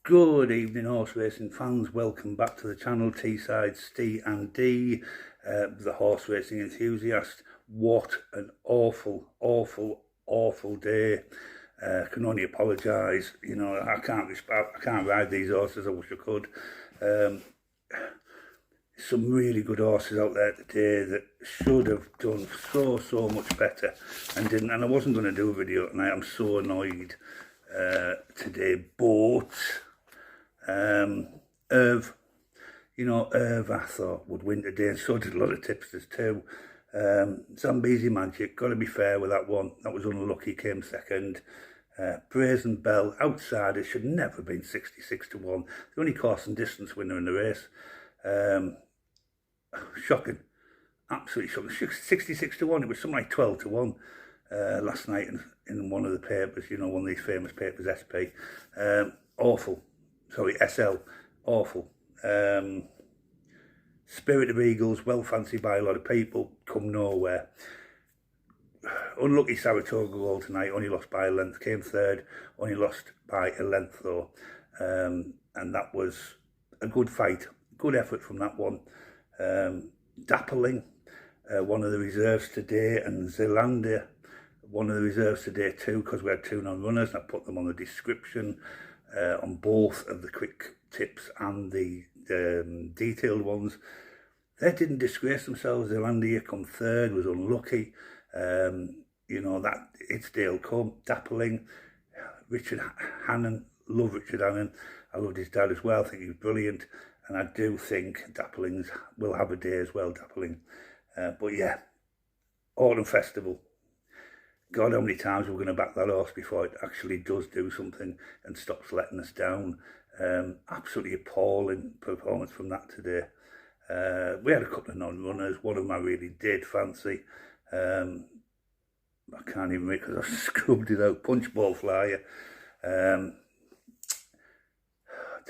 Good evening, horse racing fans. Welcome back to the channel, Teesside Ste&Dee, the horse racing enthusiast. What an awful day. Can only apologise. You know, I can't ride these horses. I wish I could. Some really good horses out there today that should have done so much better and didn't. And I wasn't going to do a video tonight. I'm so annoyed today, but Irv I thought would win today, and so did a lot of tipsters too. Zambezi Magic, got to be fair with that one. That was unlucky, came second. Brazen Bell, outsider, should never have been 66 to 1. The only course and distance winner in the race. Shocking, absolutely shocking. 66 to 1, it was something like 12 to 1 last night in one of the papers, you know, one of these famous papers, SP. Awful. Sorry, SL, awful. Spirit of Eagles, well fancied by a lot of people, come nowhere. Unlucky Saratoga goal tonight, only lost by a length, came third, only lost by a length though. And that was a good fight, good effort from that one. Dappling, one of the reserves today, and Zealandia, one of the reserves today too, because we had two non-runners, and I put them on the description on both of the quick tips and the detailed ones. They didn't disgrace themselves. Zealandia come third, was unlucky. You know, that it's Dale come. Dappling, Richard Hannon, love Richard Hannon. I loved his dad as well, I think he was brilliant. And I do think Dapplings will have a day as well, Dappling. But yeah, Autumn Festival. God, how many times we're going to back that horse before it actually does do something and stops letting us down. Absolutely appalling performance from that today. We had a couple of non-runners. One of them I really did fancy. I can't even make it because I scrubbed it out. Punchball Flyer.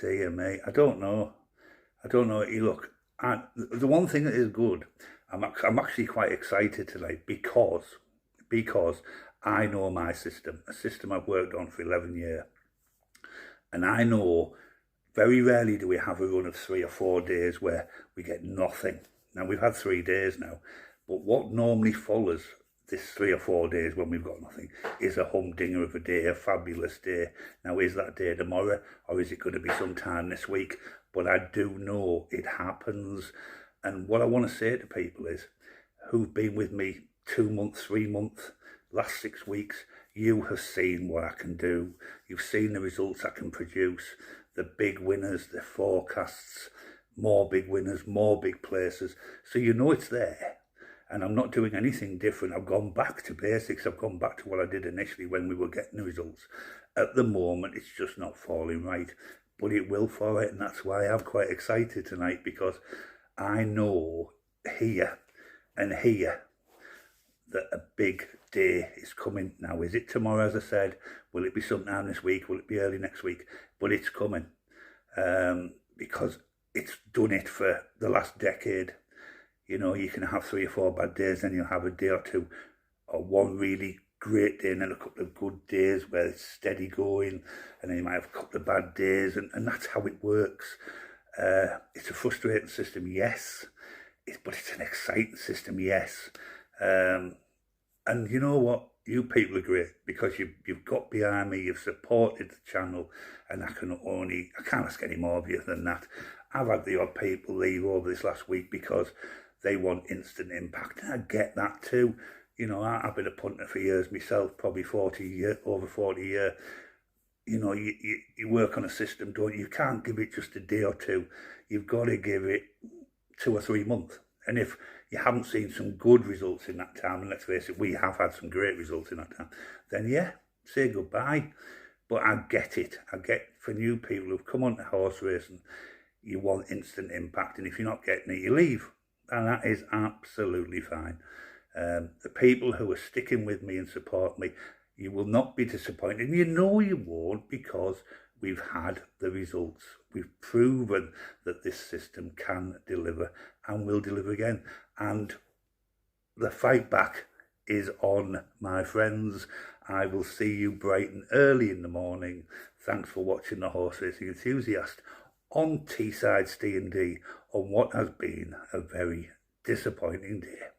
Dear me, I don't know. You look, the one thing that is good, I'm actually quite excited tonight because I know my system, a system I've worked on for 11 years. And I know very rarely do we have a run of 3 or 4 days where we get nothing. Now, we've had 3 days now, but what normally follows this 3 or 4 days when we've got nothing is a humdinger of a day, a fabulous day. Now, is that day tomorrow, or is it going to be sometime this week? But I do know it happens. And what I want to say to people is, who've been with me 2 months, 3 months, last 6 weeks, you have seen what I can do. You've seen the results I can produce, the big winners, the forecasts, more big winners, more big places. So you know it's there. And I'm not doing anything different. I've gone back to basics. I've gone back to what I did initially when we were getting the results. At the moment, it's just not falling right. But it will fall right, and that's why I'm quite excited tonight, because I know here and here that a big day is coming. Now, is it tomorrow, as I said? Will it be sometime this week? Will it be early next week? But it's coming, because it's done it for the last decade. You know, you can have 3 or 4 bad days, then you'll have a day or two, or one really great day, and then a couple of good days where it's steady going, and then you might have a couple of bad days, and that's how it works. It's a frustrating system, yes, but it's an exciting system, yes. And you know what? You people are great, because you've got behind me, you've supported the channel, and I can't ask any more of you than that. I've had the odd people leave over this last week because they want instant impact, and I get that too. You know, I've been a punter for years myself, probably over 40 years. You know, you work on a system, don't you? You can't give it just a day or two. You've got to give it 2 or 3 months. And if you haven't seen some good results in that time, and let's face it, we have had some great results in that time, then yeah, say goodbye. But I get it. I get, for new people who've come onto horse racing, you want instant impact, and if you're not getting it, you leave. And that is absolutely fine. The people who are sticking with me and support me, you will not be disappointed. And you know you won't, because we've had the results. We've proven that this system can deliver and will deliver again. And the fight back is on, my friends. I will see you bright and early in the morning. Thanks for watching the Horse Racing Enthusiast on Teesside Ste&Dee on what has been a very disappointing day.